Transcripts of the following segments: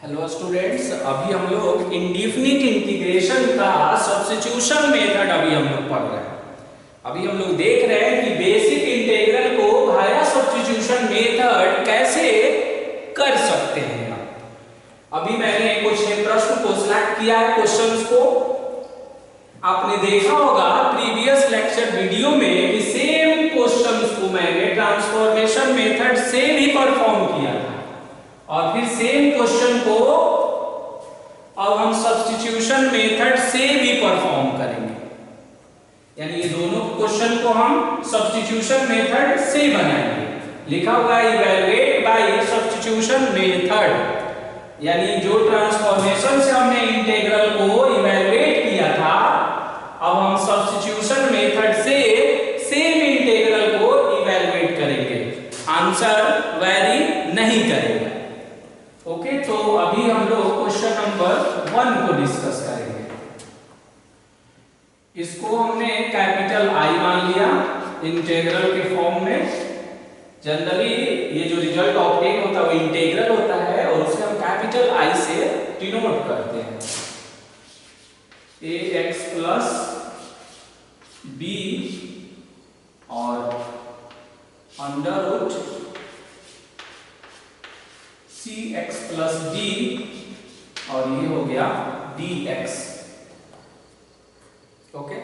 Hello students, अभी हम लोग इंडेफिनिट इंटीग्रेशन का सब्स्टिट्यूशन मेथड अभी हम लोग पढ़ रहे हैं। अभी हम लोग देख रहे हैं कि बेसिक इंटीग्रल को वाया सब्स्टिट्यूशन मेथड कैसे कर सकते हैं। अभी मैंने कुछ प्रश्न को सिलेक्ट किया है, क्वेश्चंस को आपने देखा होगा प्रीवियस लेक्चर वीडियो में कि सेम क्वेश्चंस को मैंने ट्रांसफॉर्मेशन मेथड से भी परफॉर्म किया था और फिर सेम क्वेश्चन को अब हम सब्स्टिट्यूशन मेथड से भी परफॉर्म करेंगे। यानी ये दोनों क्वेश्चन को हम सब्स्टिट्यूशन मेथड से बनाएंगे। लिखा हुआ है इवैल्यूएट बाय सब्स्टिट्यूशन मेथड, यानी जो ट्रांसफॉर्मेशन से हमने इंटीग्रल को इवैल्यूएट किया था, अब हम सब्स्टिट्यूशन मेथड से सेम इंटीग्रल को इवैल्यूएट करेंगे। आंसर वेरी नहीं करेगा। ओके, तो अभी हम लोग क्वेश्चन नंबर 1 को डिस्कस करेंगे। इसको हमने कैपिटल आई मान लिया इंटीग्रल के फॉर्म में। जनरली ये जो रिजल्ट ऑब्टेन होता है वो इंटीग्रल होता है और उसे हम कैपिटल आई से डिनोट करते हैं। ax प्लस b और under root cx plus d और ये हो गया dx। ओके,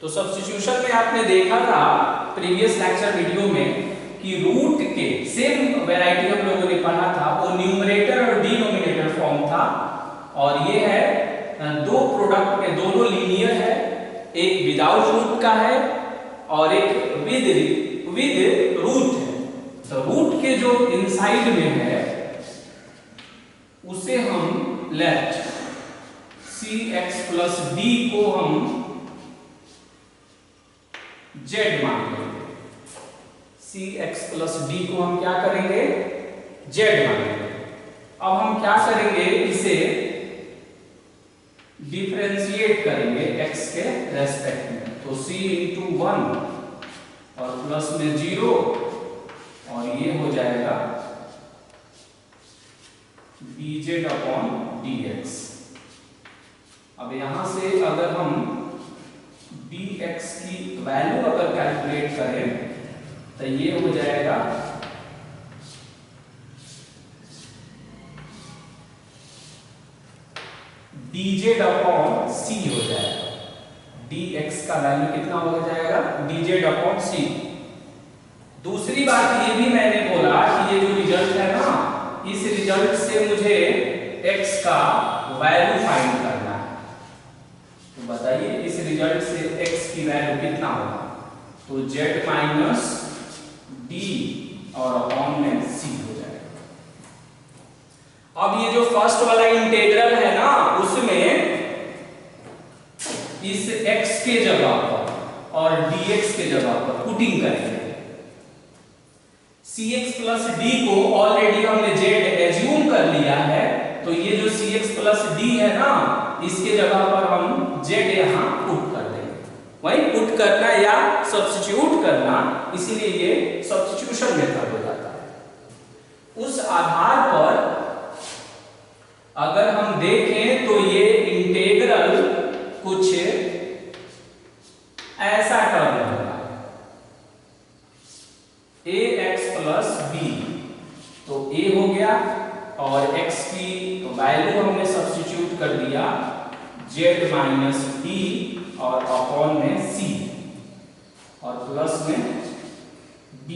तो सब्स्टिट्यूशन में आपने देखा था प्रीवियस लेक्चर वीडियो में कि रूट के सेम वैरायटी हम लोगों ने पढ़ा था, वो न्यूमरेटर और डिनोमिनेटर फॉर्म था और ये है दो प्रोडक्ट में दोनों लीनियर है, एक विदाउट रूट का है और एक विद रूट है। तो रूट के जो इनसाइड में है उसे हम लेफ्ट cx प्लस d को हम z मान लेंगे। cx प्लस d को हम क्या करेंगे? z मानेंगे। अब हम क्या करेंगे? इसे डिफरेंशिएट करेंगे x के रेस्पेक्ट में। तो c इंटू 1 और प्लस में 0 और ये हो जाएगा dz अपॉन dx। अब यहां से अगर हम dx की वैल्यू अगर कैलकुलेट करें तो ये हो जाएगा dz अपॉन c हो जाएगा। dx का वैल्यू कितना हो जाएगा? dz upon c। दूसरी बात ये भी मैंने बोला कि ये जो रिजल्ट है ना, इस रिजल्ट से मुझे x का वैल्यू फाइंड करना है। तो बताइए इस रिजल्ट से x की वैल्यू कितना होगा? तो z माइनस d और अपॉन में c हो जाएगा। अब ये जो फर्स्ट वाला इंटीग्रल है ना, उसमें इस x के जगह पर और dx के जगह पर पुटिंग करेंगे। cx प्लस d को ऑलरेडी हमने z एज्यूम कर लिया है, तो ये जो cx प्लस d है ना, इसके जगह पर हम z यहां पुट कर देंगे। वही पुट करना या सब्स्टिट्यूट करना, इसीलिए ये सब्स्टिट्यूशन मेथड हो जाता है। उस आधार पर अगर हम देखें तो ये इंटीग्रल कुछ ऐसा टर्म होगा ax प्लस b। तो a हो गया और x की वैल्यू हमने सब्स्टिट्यूट कर दिया z माइनस d और अपॉन में c और प्लस में d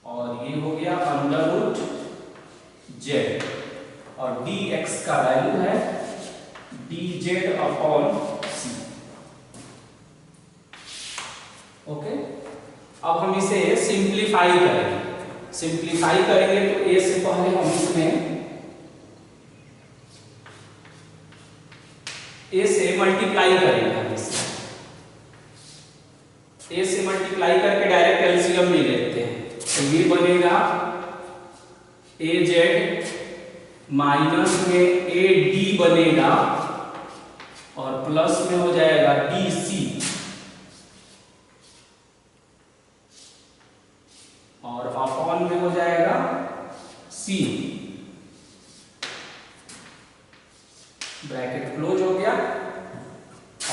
और ये हो गया अंडर रूट z और dx का वैल्यू है dz अपॉन c। ओके, अब हम इसे सिंप्लीफाई करेंगे। सिंप्लीफाई करेंगे तो a से पहले हम इसमें a से मल्टीप्लाई करेंगे। हम इसे a से मल्टीप्लाई करके डायरेक्ट एलसीएम ले लेते हैं। तो ये बनेगा az माइनस में ad बनेगा और प्लस में हो जाएगा dc और अपॉन में हो जाएगा सी, ब्रैकेट क्लोज हो गया,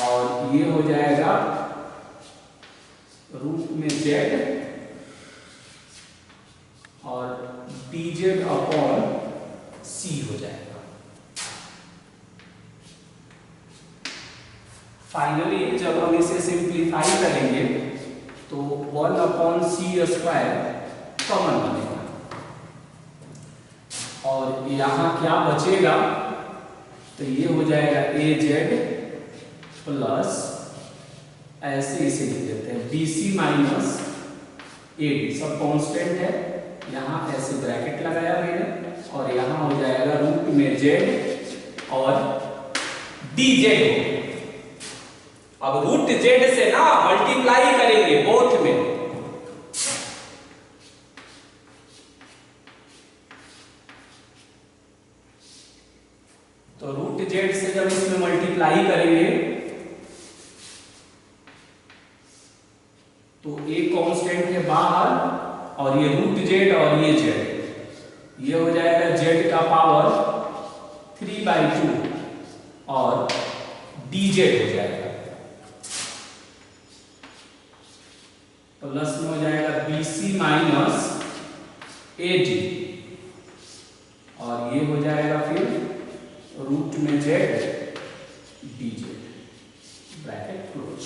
और ये हो जाएगा रूट में जेड और dz अपॉन सी हो जाएगा। फाइनली जब हम इसे सिंप्लीफाई करेंगे तो 1 अपॉन सी स्क्वायर कॉमन बनेगा, और यहाँ क्या बचेगा, तो ये हो जाएगा ए जेड प्लस, ऐसे इसे लिख देते हैं B C minus A D, सब कांस्टेंट है, यहाँ ऐसे ब्रैकेट लगाया मैंने, और यहाँ हो जाएगा रूट में जेड और डी जेड। अब रूट जेड से ना मल्टीप्लाई करेंगे बोथ में, तो रूट जेड से जब इसमें मल्टीप्लाई करेंगे तो एक कांस्टेंट है बाहर, और ये रूट जेड और ये जेड, ये हो जाएगा जेड का पावर 3/2 और डी जेड हो जाएगा, प्लस में हो जाएगा B C minus A D, और ये हो जाएगा फिर रूट में Z D Z, bracket close,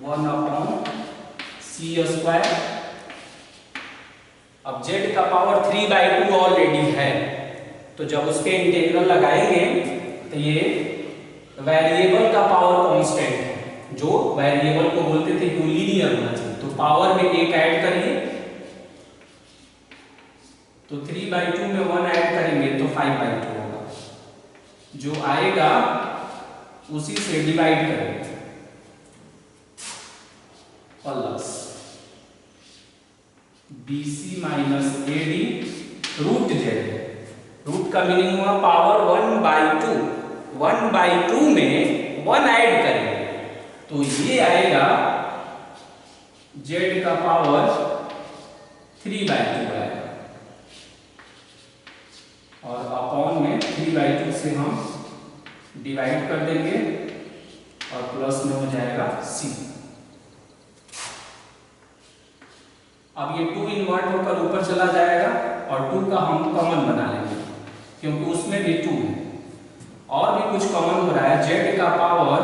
1 upon C square. अब जेड का पावर 3/2 ऑलरेडी है, तो जब उसके इंटीग्रल लगाएंगे तो ये वेरिएबल का पावर कांस्टेंट है, जो वेरिएबल को बोलते थे कि लीनियर होना चाहिए, तो पावर में एक ऐड करिए, तो 3/2 में 1 ऐड करेंगे तो 5/2 होगा, जो आएगा उसी से डिवाइड करेंगे, plus B C minus A D root Z, root का मीनिंग हुआ पावर 1/2, 1/2 में 1 ऐड करेंगे तो ये आएगा जेड का पावर 3/2 आएगा, और अपॉन में 3/2 से हम डिवाइड कर देंगे, और प्लस में हो जाएगा सी। अब ये 2 इन्वर्ट होकर ऊपर चला जाएगा, और 2 का हम कॉमन बना लेंगे क्योंकि उसमें भी 2 है, और भी कुछ कॉमन हो रहा है, जेड का पावर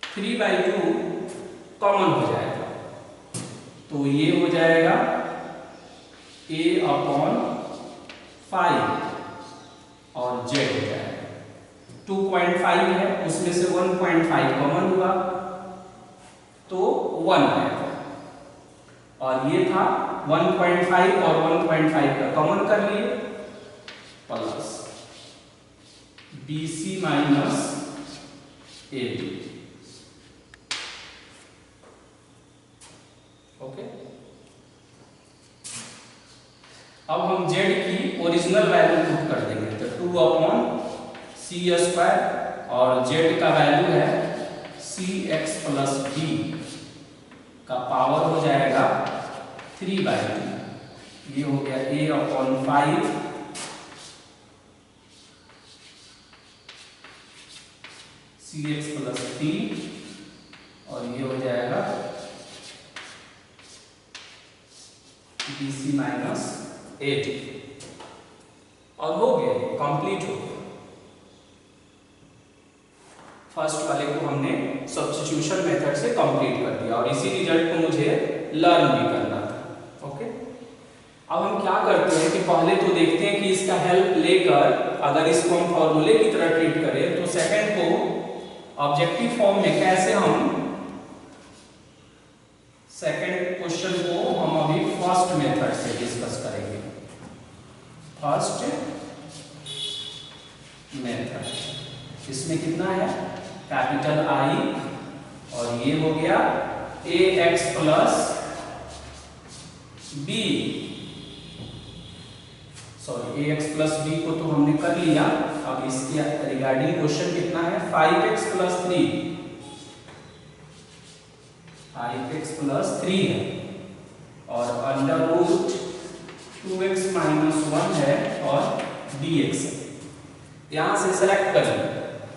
3/2 कॉमन हो जाएगा, तो ये हो जाएगा a अपॉन 5 और z हो जाएगा, 2.5 है, उसमें से 1.5 कॉमन हुआ तो 1 आएगा, और ये था 1.5 और 1.5 का कॉमन कर लिए, plus B C minus A D, okay. अब हम z की ओरिजिनल वैल्यू पुट कर देंगे, तो 2 अपॉन सी स्क्वायर, और z का वैल्यू है सी एक्स प्लस बी का पावर हो जाएगा 3/2, ये हो गया a upon 5 C X plus B, और ये हो जाएगा बी सी माइनस 8, और हो गया, कंप्लीट हो गया। फर्स्ट वाले को हमने सब्स्टिट्यूशन मेथड से कंप्लीट कर दिया, और इसी रिजल्ट को मुझे लर्न भी करना था, ओके। अब हम क्या करते हैं कि पहले तो देखते हैं कि इसका हेल्प लेकर अगर इसको हम फॉर्मूले की तरह ट्रीट करें तो सेकंड को ऑब्जेक्टिव फॉर्म में कैसे हम सेकंड क्वेश्चन को हम अभी फर्स्ट मेथड से डिस्कस करेंगे। फर्स्ट मेथड, इसमें कितना है, कैपिटल आई, और ये हो गया ए एक्स प्लस बी, सॉरी ए एक्स प्लस बी को तो हमने कर लिया। अब इसके रिगार्डिंग क्वेश्चन कितना है, 5x प्लस 3, 5x प्लस 3 है और अंडर रूट 2x माइनस 1 है और dx है। यहाँ से सेलेक्ट करें,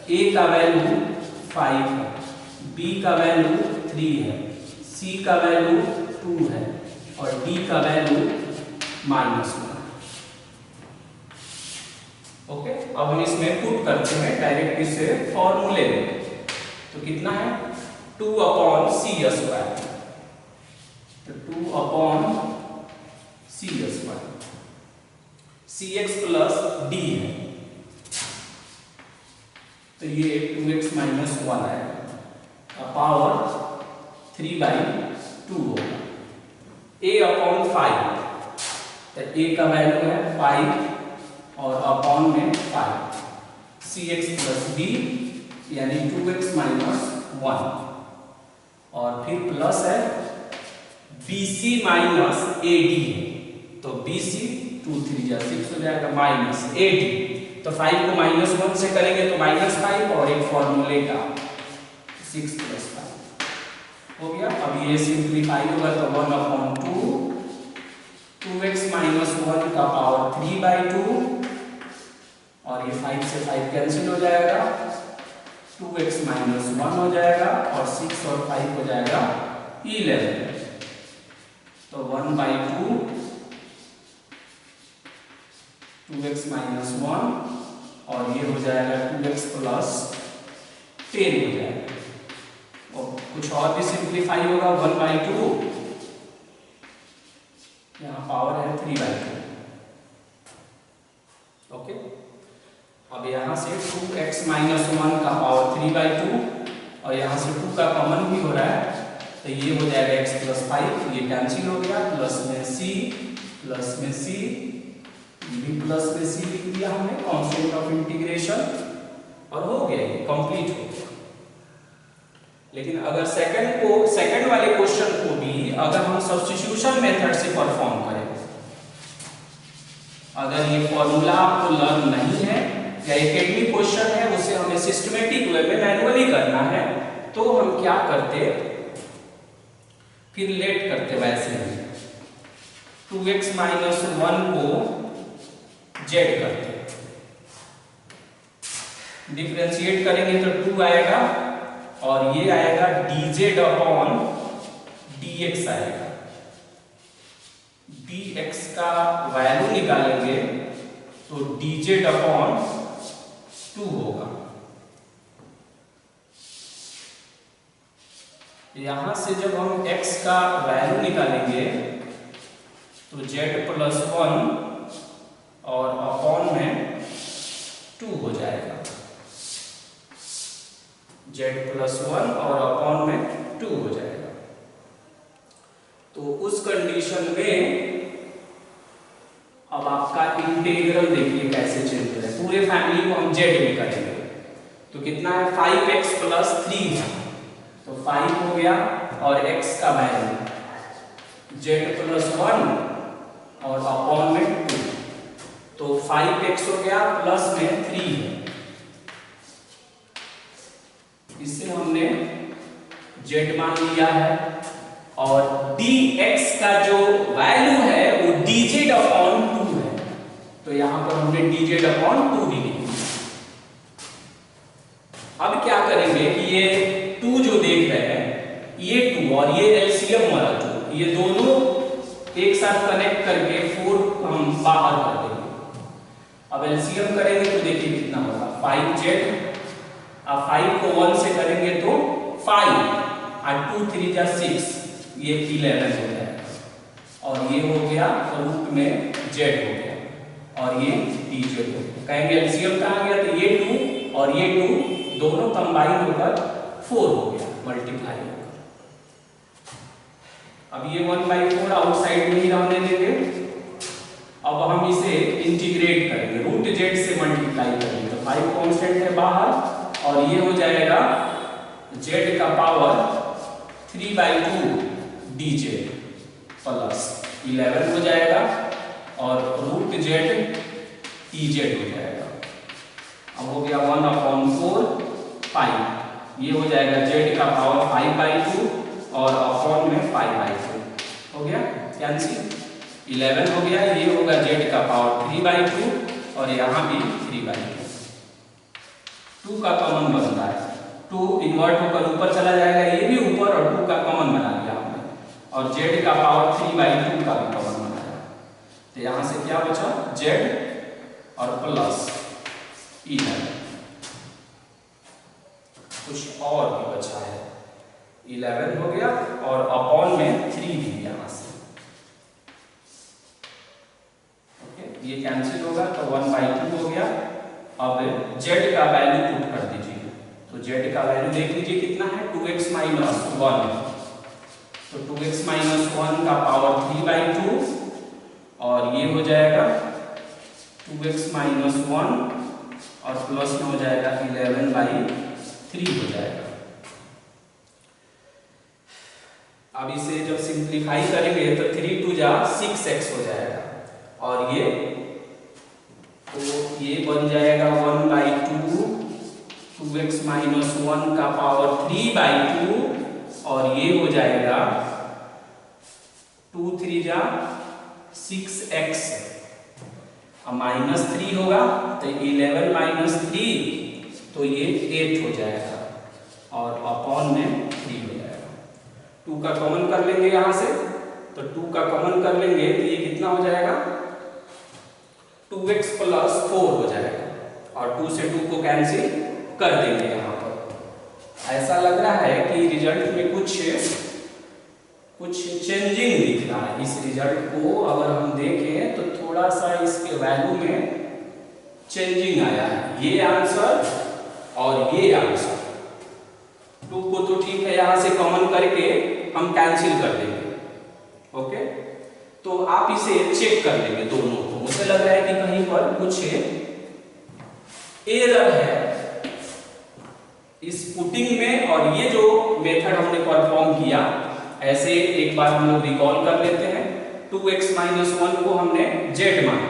a का वैल्यू 5 है, b का वैल्यू 3 है, c का वैल्यू 2 है और d का वैल्यू -1 है। ओके, अब हम इसमें पुट करते हैं डायरेक्ट इसे फॉर्मूले में। तो कितना है 2 अपॉन c स्क्वायर, तो 2 upon c square, cx plus d है तो ये 2x माइनस 1 आएगा, पावर 3/2 होगा। a अपॉन 5, तो a का वैल्यू है 5 और अपॉन में 5, cx प्लस d यानी 2x माइनस 1 और फिर प्लस है bc माइनस ad, तो bc 2 3 या 6 हो जाएगा माइनस ad, तो 5 को -1 से करेंगे तो -5 और एक फॉर्मूले का 6 + 5 हो गया। अब ये सिंप्लीफाई होगा तो 1/2 2x माइनस 1 का पावर 3/2 और ये 5 से 5 कैंसिल हो जाएगा, 2x माइनस 1 हो जाएगा और 6 और 5 हो जाएगा 11, तो 1/2 2x माइनस 1 और ये हो जाएगा 2x प्लस 10 हो जाएगा। और कुछ और भी सिंप्लीफाई होगा, 1/2 यहाँ पावर है 3/2। ओके, अब यहाँ से 2x माइनस 1 का पावर 3/2 और यहाँ से 2 का कॉमन भी हो रहा है तो ये हो जाएगा x प्लस 5, ये कैंसिल हो गया, प्लस में c प्लस में c, भी प्लस में c लिख दिया हमने कांस्टेंट ऑफ इंटीग्रेशन और हो गया, ये कंप्लीट हो गया। लेकिन अगर सेकंड वाले क्वेश्चन को भी अगर हम सब्स्टिट्यूशन मेथड से परफॉर्म करें, अगर ये फॉर्मूला आपको लर्न नहीं है या एकेडमिक क्वेश्चन है उसे हमें सिस्टमेटिक वे में मैन्युअली करना है, तो हम क्या करते, फिर लेट करते वैसे ही 2x माइनस 1 को z करते, डिफरेंशिएट करेंगे तो 2 आएगा और ये आएगा dz अपॉन dx आएगा, dx का वैल्यू निकालेंगे तो dz अपॉन 2 होगा। यहां से जब हम x का वैल्यू निकालेंगे तो z प्लस 1 और अपॉन में 2 हो जाएगा, z प्लस 1 और अपॉन में 2 हो जाएगा। तो उस कंडीशन में अब आपका इंटीग्रल देखिए कैसे चेंज हो रहा है, पूरे फैमिली को हम z में करेंगे तो कितना है 5x प्लस 3 है तो 5 हो गया और x का वैल्यू z प्लस 1 और अपॉन में 2, तो 5x हो गया प्लस में 3 है, इससे हमने z मान लिया है और dx का जो वैल्यू है वो dz अपॉन 2 है, तो यहां पर हमने dz अपॉन 2 भी लिखा। अब क्या करेंगे कि ये 2 जो देख रहे हैं ये 2 और ये एलसीएम वाला 2, ये दोनों एक साथ कनेक्ट करके 4 हम बाहर कर देंगे। अब एलसीएम करेंगे तो देखिए कितना होगा 5z, अब 5 को 1 से करेंगे तो 5 और 2 3 जा 6, ये 11 हो जाएगा और ये हो गया रूट में z हो गया और ये dz हो गया। कहेंगे एलसीएम कहाँ गया तो ये 2 और ये 2 दोनों कंबाइन होकर 4 हो गया, मल्टीप्लाई होकर। अब ये 1/4 आउटसाइड में ही रहने देंगे। अब हम इसे इंटीग्रेट करेंगे, रूट z से मल्टीप्लाई करेंगे तो 5 कांस्टेंट है बाहर और ये हो जाएगा z का पावर 3/2 dz प्लस 11 हो जाएगा और रूट z dz हो जाएगा। अब हो गया 1/4 5, ये हो जाएगा z का पावर 5/2 और अपॉन में 5/2 हो गया कैंसिल। 11 हो गया, ये होगा z का पावर 3/2 और यहाँ भी 3/2। 2 का कॉमन बनता है, 2 इन्वर्ट होकर ऊपर चला जाएगा, ये भी ऊपर, और 2 का कॉमन बना लिया हमने, और z का पावर 3/2 का भी कॉमन बनाया। तो यहाँ से क्या बचा z और प्लस 11, कुछ और भी बचा है, 11 हो गया और अपॉन में 3 भी यहाँ से। ओके, ये कैंसिल होगा तो 1/2 हो गया। अब z का वैल्यू पुट कर दीजिए, तो z का वैल्यू देख लीजिए कितना है, 2x - 1, तो 2x - 1 का पावर 3/2 और ये हो जाएगा 2x - 1 और प्लस में हो जाएगा 11/3 हो जाएगा। अब इसे जब सिंप्लीफाई करेंगे तो 3 × 2 = 6x हो जाएगा, और ये तो ये बन जाएगा 1/2 2x - 1 का पावर 3/2 और ये हो जाएगा 2 × 3 = 6x, अब -3 होगा तो 11 - 3 तो ये 8 हो जाएगा और अपॉन में 3 हो जाएगा। 2 का कॉमन कर लेंगे यहाँ से, तो 2 का कॉमन कर लेंगे तो ये कितना हो जाएगा, 2x + 4 हो जाएगा, और 2 से 2 को कैंसिल कर देंगे। यहाँ पर ऐसा लग रहा है कि रिजल्ट में कुछ चेंजिंग दिख रहा है। इस रिजल्ट को अगर हम देखें तो थोड़ा सा इसके वैल्यू में चेंजिंग आया है, ये आंसर और ये आंसर। 2 को तो ठीक है, यहाँ से कॉमन करके हम कैंसिल कर देंगे। ओके, तो आप इसे चेक कर लेंगे दोनों को। मुझे लग रहा है कि कहीं पर कुछ एरर है इस पुटिंग में, और ये जो मेथड हमने परफॉर्म किया, ऐसे एक बार हम लोग रिकॉल कर लेते हैं। 2x - 1 को हमने z माना,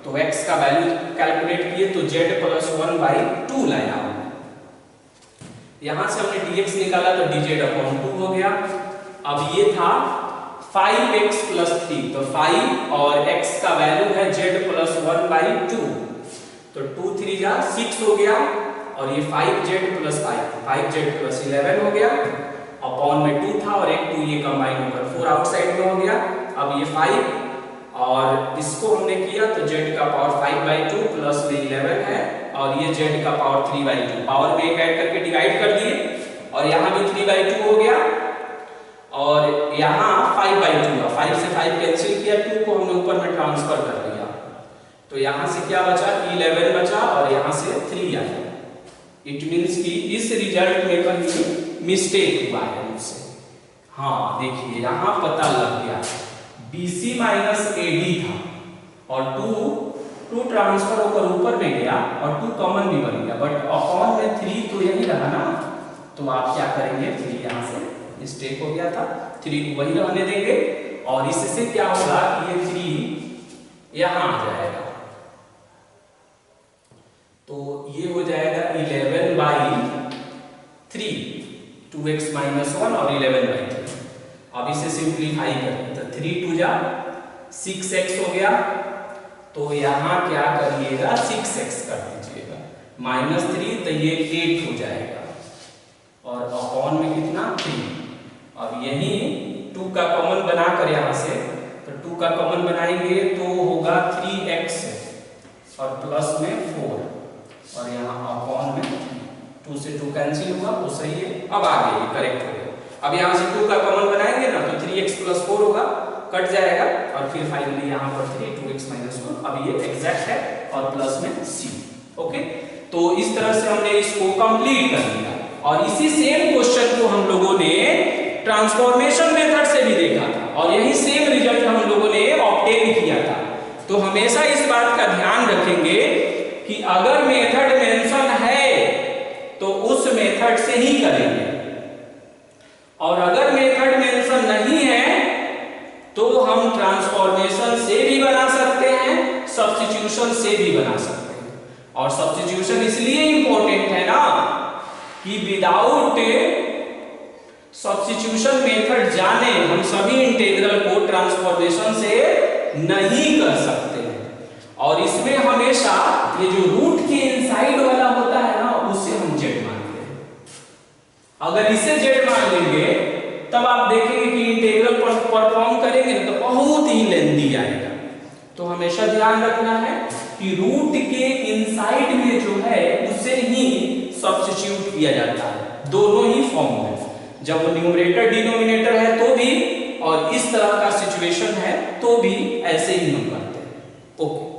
तो x का वैल्यू कैलकुलेट किए तो z + 1/2 लाया हमने। यहां से हमने dx निकाला तो dz/2 हो गया। अब ये था 5x + 3, तो 5 और x का वैल्यू है z + 1/2, तो 2 × 3 = 6 हो गया, और ये 5z + 5z + 11 हो गया, अपॉन में 2 था और 1 2 ये कंबाइन होकर 4 आउटसाइड में हो गया। अब ये 5 और इसको हमने किया तो z का पावर 5/2 प्लस में 11 है, और ये z का पावर 3/2, पावर में एक ऐड करके डिवाइड कर दिए, और यहाँ भी 3/2 हो गया, और यहाँ 5/2 हुआ, 5 से 5 कैंसिल किया, 2 को हमने ऊपर में ट्रांसफर कर दिया, तो यहाँ से क्या बचा, 11 बचा, और यहाँ से 3 आया। इट मीन्स कि इस रिजल्ट में कहीं मिस्टेक हुआ है मुझसे। हाँ देखिए, यहाँ पता लग गया, BC - AD था, और 2 ट्रांसफर होकर ऊपर में गया, और 2 कॉमन भी बन गया, बट अपॉन में 3 तो यही रहा ना, तो आप क्या करेंगे, 3 यहाँ से मिस्टेक हो गया था, 3 को वही रहने देंगे, और इससे क्या होगा कि ये 3 यहाँ आ जाएगा, तो ये हो जाएगा 11/3, 2x - 1 और 11/3। अब इसे सिंप्लीफाई करें तो 3 × 2 = 6x हो गया, तो यहाँ क्या करिएगा, 6x कर दीजिएगा, -3 तो ये 8 हो जाएगा, और अपॉन में कितना, 3। अब यही 2 का कॉमन बनाकर यहाँ से, तो 2 का कॉमन बनाएंगे तो होगा 3x और प्लस में 4, और यहाँ अपॉन में 2 से 2 कैंसिल हुआ, वो सही है। अब आगे ये करेक्ट हो गया। अब यहाँ से 2 का कॉमन बनाएंगे ना, तो 3x + 4 होगा, कट जाएगा, और फिर फाइनली यहाँ पर 3 2x - 1, अब ये एग्जैक्ट है, और प्लस में c। ओके, तो इस तरह से हमने इसको कंप्लीट कर लिया, और इसी सेम क्वेश्चन को हम लोगों ने ट्रांसफॉर्मेशन मेथड से भी देखा था, और यही सेम रिजल्ट हम लोगों ने ऑब्टेन किया था। तो हमेशा इस बात का ध्यान रखेंगे कि अगर मेथड मेंशन है तो उस मेथड से ही करेंगे, और अगर मेथड मेंशन नहीं है तो हम ट्रांसफॉर्मेशन से भी बना सकते हैं, सब्स्टिट्यूशन से भी बना सकते हैं। और सब्स्टिट्यूशन इसलिए इंपॉर्टेंट है ना कि विदाउट सब्स्टिट्यूशन मेथड जाने हम सभी इंटीग्रल को ट्रांसफॉर्मेशन से नहीं कर सकते हैं, और इसमें हमेशा ये जो रूट के इनसाइड वाला होता है ना, उससे हम जेड मानते हैं। अगर इसे जेड मान लेंगे तब आप देखेंगे कि इंटीग्रल परफॉर्म करेंगे तो बहुत ही लेंदी आएगा। तो हमेशा ध्यान रखना है कि रूट के इनसाइड में जो है उसे ही सब्स्टिट्यूट किया जाता है, दोनों ही फॉर्म में, जब न्यूमरेटर डिनोमिनेटर है तो भी, और इस तरह का सिचुएशन है तो भी ऐसे ही हम करते हैं। ओके।